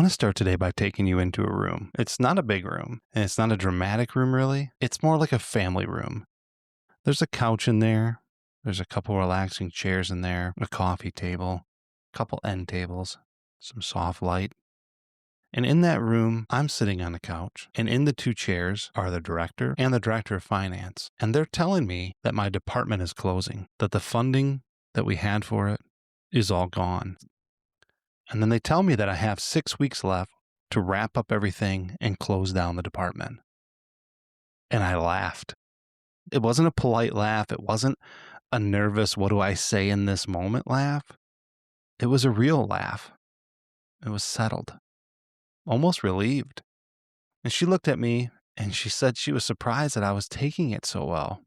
want to start today by taking you into a room. It's not a big room, and it's not a dramatic room, really. It's more like a family room. There's a couch in there, there's a couple relaxing chairs in there, a coffee table, a couple end tables, some soft light. And in that room, I'm sitting on the couch, and in the two chairs are the director and the director of finance. And they're telling me that my department is closing, that the funding that we had for it is all gone. And then they tell me that I have 6 weeks left to wrap up everything and close down the department. And I laughed. It wasn't a polite laugh. It wasn't a nervous, what do I say in this moment laugh. It was a real laugh. It was settled, almost relieved. And she looked at me and she said she was surprised that I was taking it so well.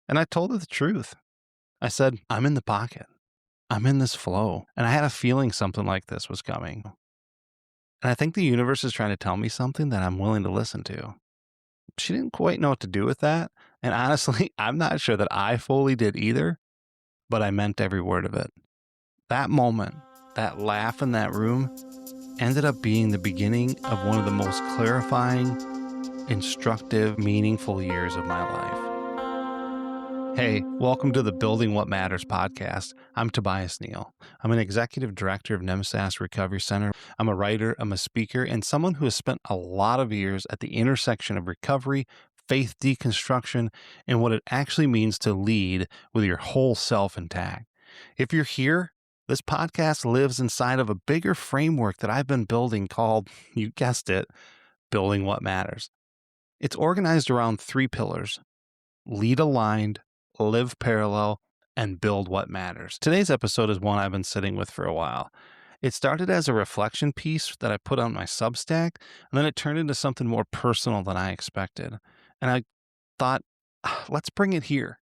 And I told her the truth. I said, I'm in the pocket. I'm in this flow. And I had a feeling something like this was coming. And I think the universe is trying to tell me something that I'm willing to listen to. She didn't quite know what to do with that. And honestly, I'm not sure that I fully did either, but I meant every word of it. That moment, that laugh in that room, ended up being the beginning of one of the most clarifying, instructive, meaningful years of my life. Hey, welcome to the Building What Matters podcast. I'm Tobias Neal. I'm an executive director of NEMSAS Recovery Center. I'm a writer, I'm a speaker, and someone who has spent a lot of years at the intersection of recovery, faith deconstruction, and what it actually means to lead with your whole self intact. If you're here, this podcast lives inside of a bigger framework that I've been building called, you guessed it, Building What Matters. It's organized around 3 pillars: lead aligned, live parallel, and build what matters. Today's episode is one I've been sitting with for a while. It started as a reflection piece that I put on my Substack, and then it turned into something more personal than I expected. And I thought, let's bring it here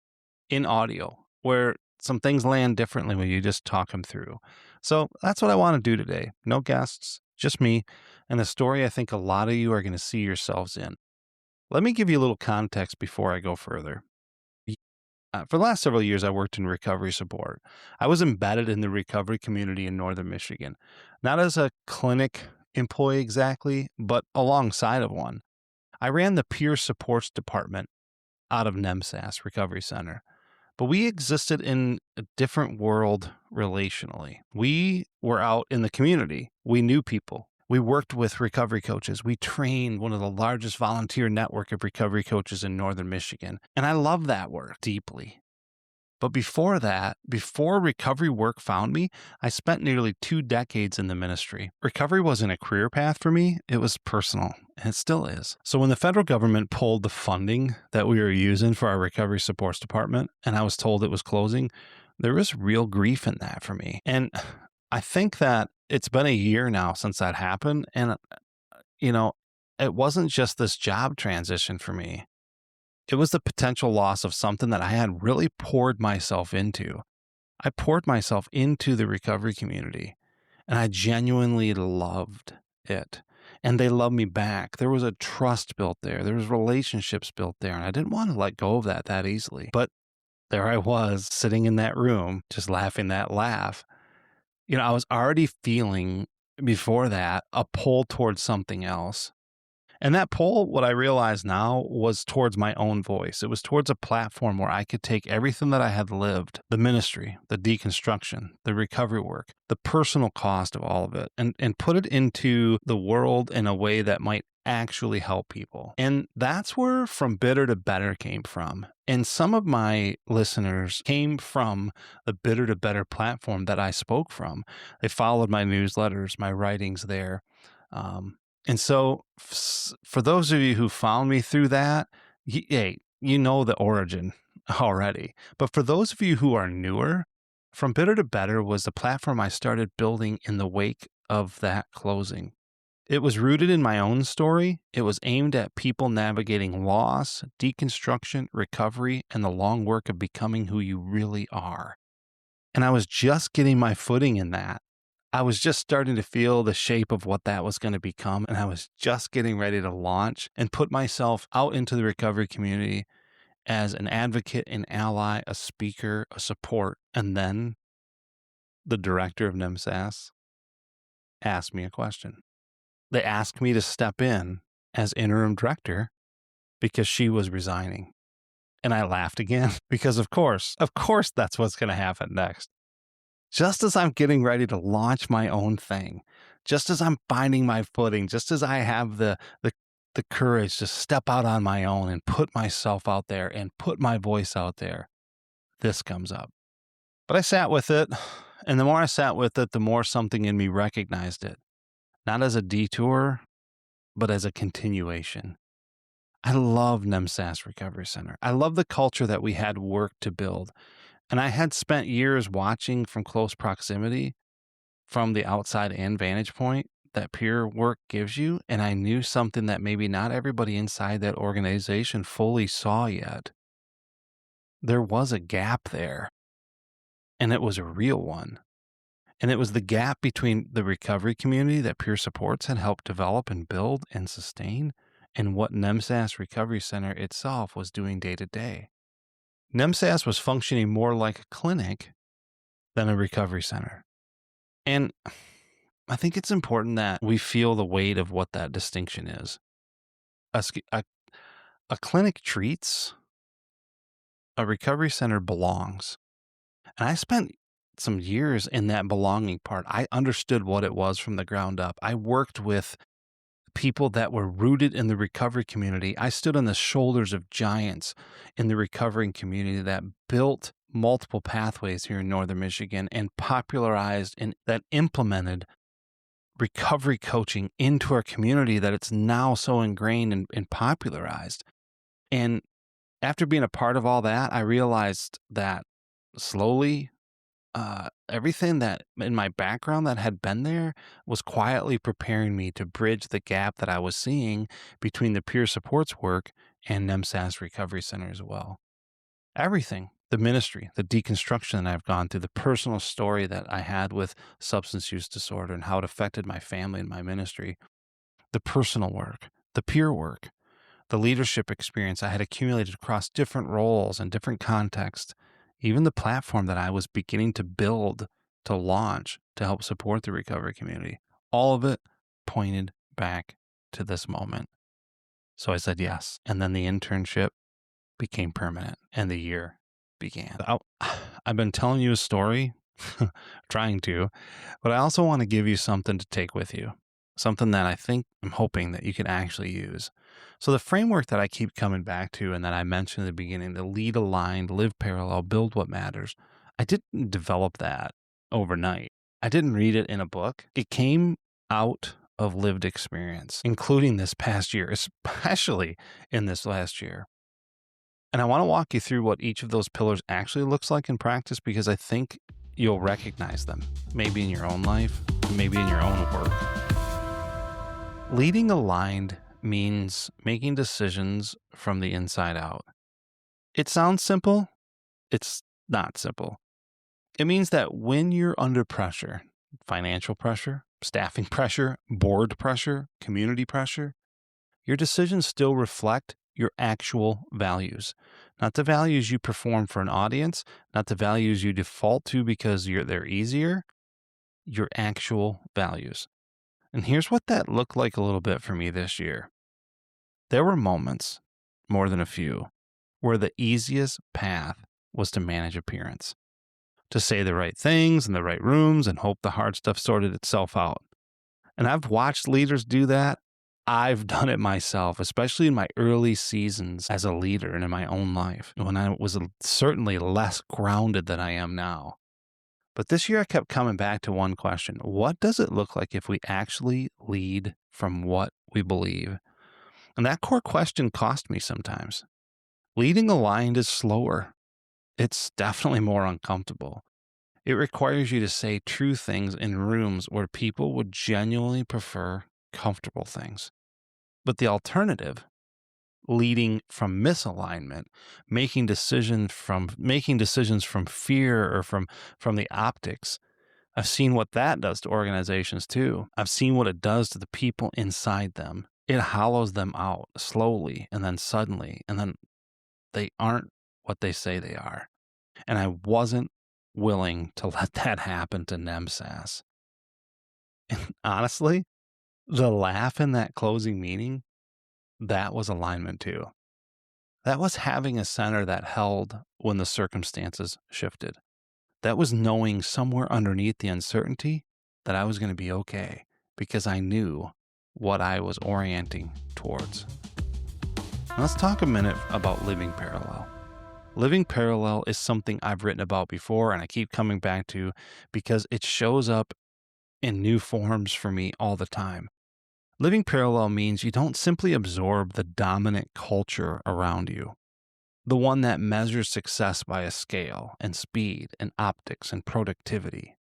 in audio, where some things land differently when you just talk them through. So that's what I want to do today. No guests, just me, and a story I think a lot of you are going to see yourselves in. Let me give you a little context before I go further. For the last several years, I worked in recovery support. I was embedded in the recovery community in Northern Michigan, not as a clinic employee exactly, but alongside of one. I ran the peer supports department out of NEMSAS Recovery Center, but we existed in a different world relationally. We were out in the community. We knew people. We worked with recovery coaches. We trained one of the largest volunteer network of recovery coaches in Northern Michigan. And I love that work deeply. But before that, before recovery work found me, I spent nearly 2 decades in the ministry. Recovery wasn't a career path for me. It was personal, and it still is. So when the federal government pulled the funding that we were using for our recovery supports department, and I was told it was closing, there was real grief in that for me. And I think that it's been a year now since that happened. And, it wasn't just this job transition for me. It was the potential loss of something that I had really poured myself into. I poured myself into the recovery community, and I genuinely loved it. And they loved me back. There was a trust built there. There was relationships built there, and I didn't want to let go of that easily. But there I was sitting in that room, just laughing that laugh. I was already feeling before that a pull towards something else. And that pull, what I realize now, was towards my own voice. It was towards a platform where I could take everything that I had lived, the ministry, the deconstruction, the recovery work, the personal cost of all of it, and put it into the world in a way that might actually help people. And that's where From Bitter to Better came from. And some of my listeners came from the Bitter to Better platform that I spoke from. They followed my newsletters, my writings there. And so for those of you who found me through that, hey, you know the origin already. But for those of you who are newer, From Bitter to Better was the platform I started building in the wake of that closing. It was rooted in my own story. It was aimed at people navigating loss, deconstruction, recovery, and the long work of becoming who you really are. And I was just getting my footing in that. I was just starting to feel the shape of what that was going to become, and I was just getting ready to launch and put myself out into the recovery community as an advocate, an ally, a speaker, a support. And then the director of NEMSAS asked me a question. They asked me to step in as interim director because she was resigning. And I laughed again because of course, that's what's going to happen next. Just as I'm getting ready to launch my own thing, just as I'm finding my footing, just as I have the courage to step out on my own and put myself out there and put my voice out there, this comes up. But I sat with it, and the more I sat with it, the more something in me recognized it. Not as a detour, but as a continuation. I love NEMSAS Recovery Center. I love the culture that we had worked to build. And I had spent years watching from close proximity from the outside in vantage point that peer work gives you. And I knew something that maybe not everybody inside that organization fully saw yet. There was a gap there, and it was a real one. And it was the gap between the recovery community that peer supports had helped develop and build and sustain and what NEMSAS Recovery Center itself was doing day to day. NEMSAS was functioning more like a clinic than a recovery center. And I think it's important that we feel the weight of what that distinction is. A clinic treats, a recovery center belongs. And I spent some years in that belonging part. I understood what it was from the ground up. I worked with people that were rooted in the recovery community. I stood on the shoulders of giants in the recovering community that built multiple pathways here in Northern Michigan and popularized and that implemented recovery coaching into our community that it's now so ingrained and popularized. And after being a part of all that, I realized that slowly, everything that in my background that had been there was quietly preparing me to bridge the gap that I was seeing between the peer supports work and NEMSAS Recovery Center as well. Everything, the ministry, the deconstruction that I've gone through, the personal story that I had with substance use disorder and how it affected my family and my ministry, the personal work, the peer work, the leadership experience I had accumulated across different roles and different contexts, even the platform that I was beginning to build, to launch, to help support the recovery community. All of it pointed back to this moment. So I said yes. And then the internship became permanent and the year began. I've been telling you a story, trying to, but I also want to give you something to take with you, something that I'm hoping that you can actually use. So the framework that I keep coming back to and that I mentioned at the beginning, the lead aligned, live parallel, build what matters. I didn't develop that overnight. I didn't read it in a book. It came out of lived experience, including this past year, especially in this last year. And I want to walk you through what each of those pillars actually looks like in practice because I think you'll recognize them, maybe in your own life, maybe in your own work. Leading aligned means making decisions from the inside out. It sounds simple. It's not simple. It means that when you're under pressure, financial pressure, staffing pressure, board pressure, community pressure, your decisions still reflect your actual values, not the values you perform for an audience, not the values you default to because they're easier, your actual values. And here's what that looked like a little bit for me this year. There were moments, more than a few, where the easiest path was to manage appearance, to say the right things in the right rooms and hope the hard stuff sorted itself out. And I've watched leaders do that. I've done it myself, especially in my early seasons as a leader and in my own life, when I was certainly less grounded than I am now. But this year I kept coming back to one question. What does it look like if we actually lead from what we believe? And that core question cost me sometimes. Leading aligned is slower. It's definitely more uncomfortable. It requires you to say true things in rooms where people would genuinely prefer comfortable things. But the alternative, leading from misalignment, making decisions from fear or from the optics, I've seen what that does to organizations too. I've seen what it does to the people inside them. It hollows them out slowly and then suddenly, and then they aren't what they say they are. And I wasn't willing to let that happen to NEMSAS. And honestly, The laugh in that closing meeting, that was alignment too. That was having a center that held when the circumstances shifted. That was knowing somewhere underneath the uncertainty that I was going to be okay because I knew what I was orienting towards. Now let's talk a minute about living parallel. Living parallel is something I've written about before and I keep coming back to because it shows up in new forms for me all the time. Living parallel means you don't simply absorb the dominant culture around you, the one that measures success by a scale and speed and optics and productivity.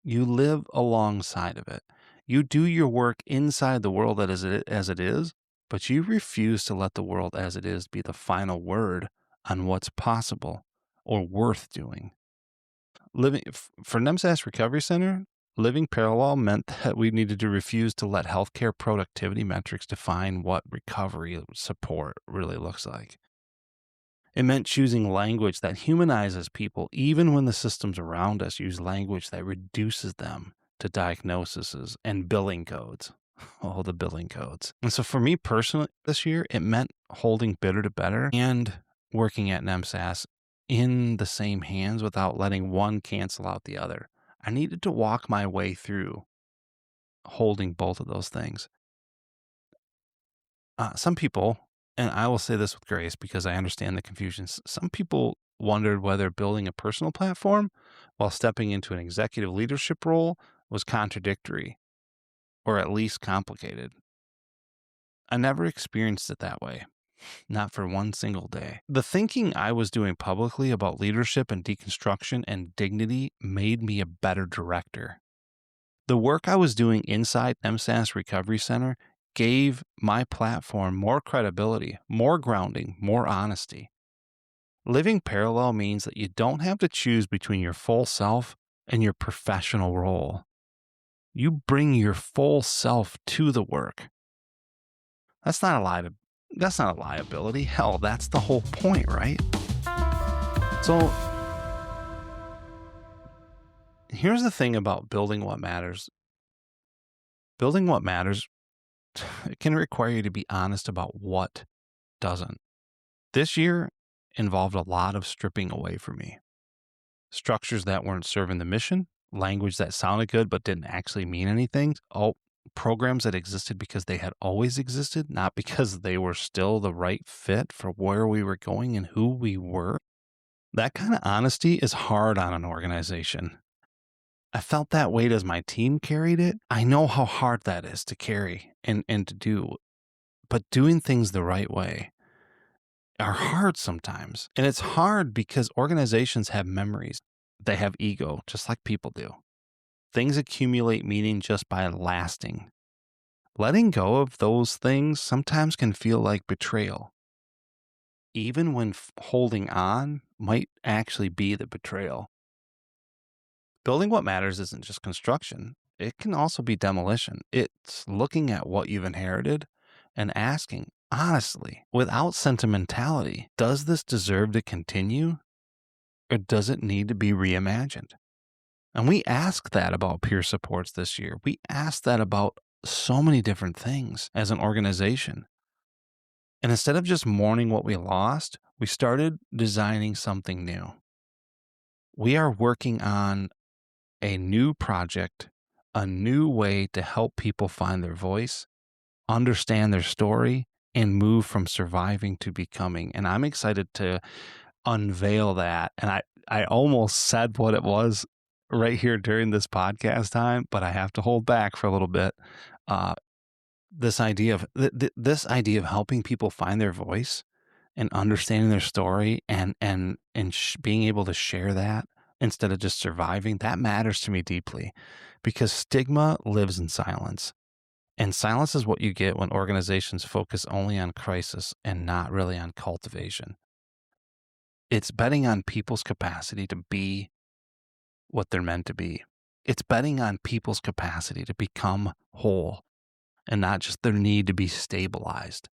You live alongside of it. You do your work inside the world as it is, but you refuse to let the world as it is be the final word on what's possible or worth doing. For NEMSAS Recovery Center, living parallel meant that we needed to refuse to let healthcare productivity metrics define what recovery support really looks like. It meant choosing language that humanizes people, even when the systems around us use language that reduces them to diagnoses and billing codes. Oh, the billing codes. And so for me personally this year, it meant holding Bitter to Better and working at NEMSAS in the same hands without letting one cancel out the other. I needed to walk my way through holding both of those things. Some people, and I will say this with grace because I understand the confusion, some people wondered whether building a personal platform while stepping into an executive leadership role was contradictory or at least complicated. I never experienced it that way. Not for one single day. The thinking I was doing publicly about leadership and deconstruction and dignity made me a better director. The work I was doing inside NEMSAS Recovery Center gave my platform more credibility, more grounding, more honesty. Living parallel means that you don't have to choose between your full self and your professional role. You bring your full self to the work. That's not a liability. Hell, that's the whole point, right? So here's the thing about building what matters. Building what matters, it can require you to be honest about what doesn't. This year involved a lot of stripping away for me. Structures that weren't serving the mission, language that sounded good but didn't actually mean anything. Programs that existed because they had always existed, not because they were still the right fit for where we were going and who we were. That kind of honesty is hard on an organization. I felt that weight as my team carried it. I know how hard that is to carry and to do, but doing things the right way are hard sometimes. And it's hard because organizations have memories. They have ego, just like people do. Things accumulate meaning just by lasting. Letting go of those things sometimes can feel like betrayal, even when holding on might actually be the betrayal. Building what matters isn't just construction. It can also be demolition. It's looking at what you've inherited and asking, honestly, without sentimentality, does this deserve to continue or does it need to be reimagined? And we ask that about peer supports this year. We ask that about so many different things as an organization. And instead of just mourning what we lost, we started designing something new. We are working on a new project, a new way to help people find their voice, understand their story, and move from surviving to becoming. And I'm excited to unveil that. And I almost said what it was right here during this podcast time, but I have to hold back for a little bit. This idea of helping people find their voice and understanding their story and being able to share that instead of just surviving, that matters to me deeply because stigma lives in silence. And silence is what you get when organizations focus only on crisis and not really on cultivation. It's betting on people's capacity to be what they're meant to be. It's betting on people's capacity to become whole and not just their need to be stabilized.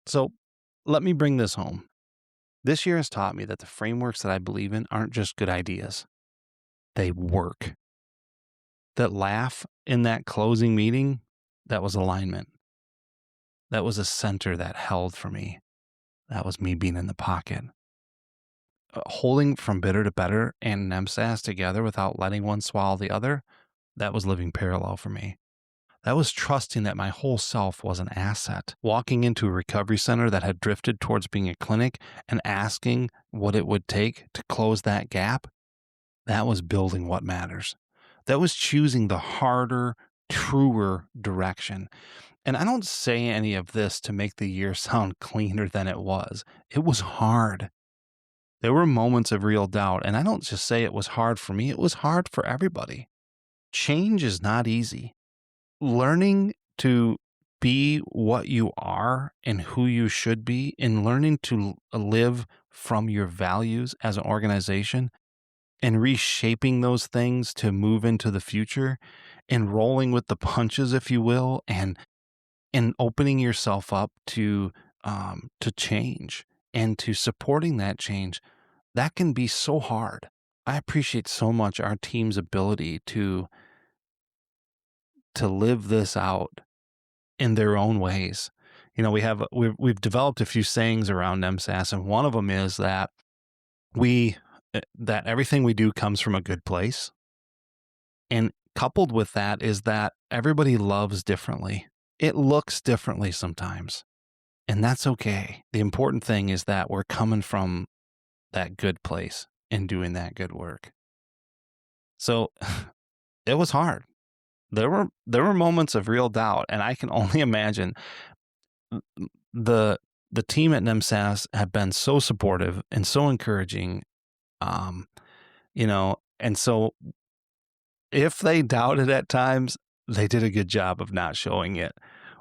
So let me bring this home. This year has taught me that the frameworks that I believe in aren't just good ideas. They work. That laugh in that closing meeting That was alignment. That was a center that held for me. That was me being in the pocket. Holding from bitter to better and NEMSAS together without letting one swallow the other, that was living parallel for me. That was trusting that my whole self was an asset. Walking into a recovery center that had drifted towards being a clinic and asking what it would take to close that gap, that was building what matters. That was choosing the harder, truer direction. And I don't say any of this to make the year sound cleaner than it was. It was hard. There were moments of real doubt, and I don't just say it was hard for me, it was hard for everybody. Change is not easy. Learning to be what you are and who you should be, and learning to live from your values as an organization and reshaping those things to move into the future and rolling with the punches, if you will, and opening yourself up to change and to supporting that change, that can be so hard. I appreciate so much our team's ability to live this out in their own ways. You know, we've developed a few sayings around MSAS, and one of them is that that everything we do comes from a good place. And coupled with that is that everybody loves differently. It looks differently sometimes, and that's okay. The important thing is that we're coming from that good place and doing that good work. So it was hard. There were moments of real doubt, and I can only imagine the team at NEMSAS have been so supportive and so encouraging, and so if they doubted at times, they did a good job of not showing it.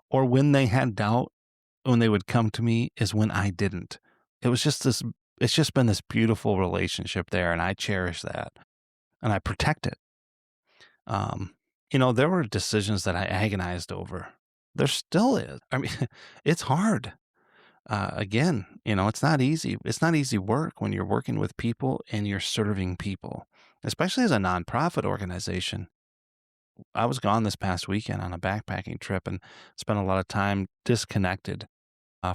Or when they had doubt, when they would come to me, is when I didn't. It's just been this beautiful relationship there, and I cherish that, and I protect it. There were decisions that I agonized over. There still is. I mean, it's hard. Again, it's not easy. It's not easy work when you're working with people and you're serving people, especially as a nonprofit organization. I was gone this past weekend on a backpacking trip and spent a lot of time disconnected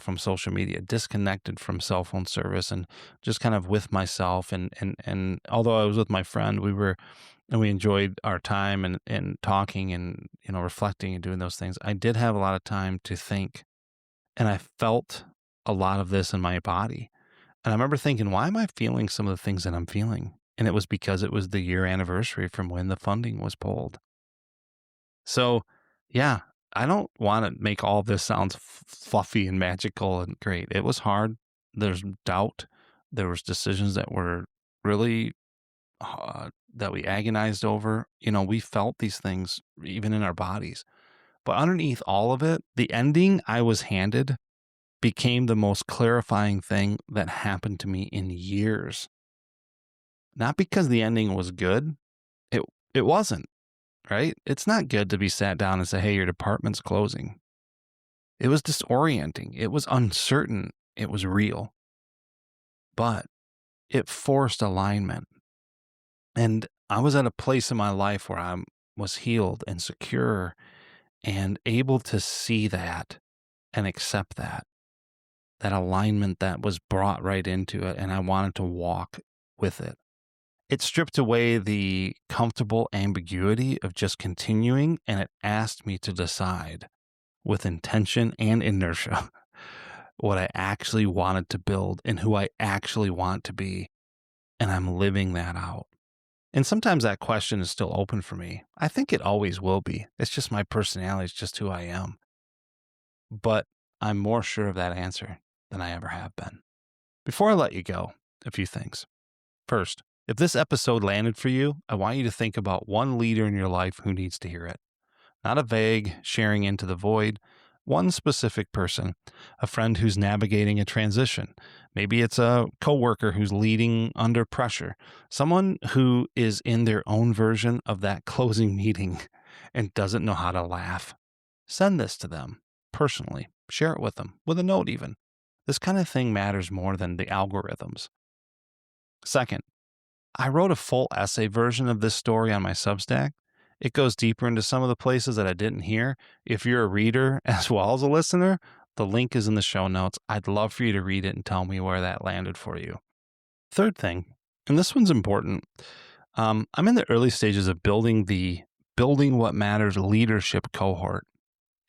from social media, disconnected from cell phone service, and just kind of with myself. And although I was with my friend, we enjoyed our time and talking and reflecting and doing those things. I did have a lot of time to think, and I felt a lot of this in my body. And I remember thinking, why am I feeling some of the things that I'm feeling? And it was because it was the year anniversary from when the funding was pulled. So, yeah, I don't want to make all this sound fluffy and magical and great. It was hard. There's doubt. There was decisions that were really that we agonized over. We felt these things even in our bodies. But underneath all of it, the ending I was handed became the most clarifying thing that happened to me in years. Not because the ending was good. It wasn't. Right? It's not good to be sat down and say, hey, your department's closing. It was disorienting. It was uncertain. It was real. But it forced alignment. And I was at a place in my life where I was healed and secure and able to see that and accept that alignment that was brought right into it. And I wanted to walk with it. It stripped away the comfortable ambiguity of just continuing, and it asked me to decide with intention and inertia what I actually wanted to build and who I actually want to be. And I'm living that out. And sometimes that question is still open for me. I think it always will be. It's just my personality. It's just who I am. But I'm more sure of that answer than I ever have been. Before I let you go, a few things. First, if this episode landed for you, I want you to think about one leader in your life who needs to hear it. Not a vague sharing into the void, one specific person, a friend who's navigating a transition. Maybe it's a coworker who's leading under pressure, someone who is in their own version of that closing meeting and doesn't know how to laugh. Send this to them personally. Share it with them, with a note even. This kind of thing matters more than the algorithms. Second, I wrote a full essay version of this story on my Substack, It goes deeper into some of the places that I didn't hear. If you're a reader as well as a listener, the link is in the show notes. I'd love for you to read it and tell me where that landed for you. Third thing, and this one's important. I'm in the early stages of building the Building What Matters leadership cohort.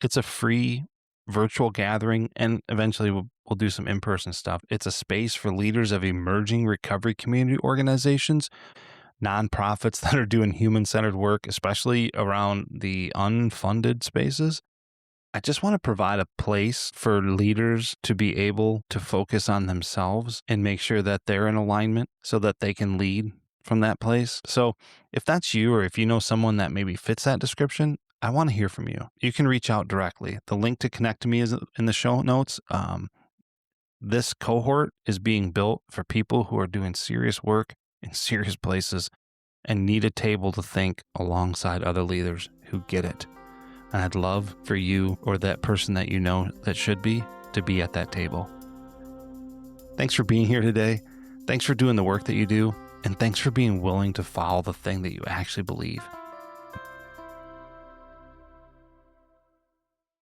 It's a free virtual gathering, and eventually we'll do some in-person stuff. It's a space for leaders of emerging recovery community organizations, nonprofits that are doing human-centered work, especially around the unfunded spaces. I just want to provide a place for leaders to be able to focus on themselves and make sure that they're in alignment so that they can lead from that place. So if that's you, or if you know someone that maybe fits that description, I want to hear from you. You can reach out directly. The link to connect to me is in the show notes. This cohort is being built for people who are doing serious work in serious places and need a table to think alongside other leaders who get it. And I'd love for you or that person that you know that should be to be at that table. Thanks for being here today. Thanks for doing the work that you do. And thanks for being willing to follow the thing that you actually believe.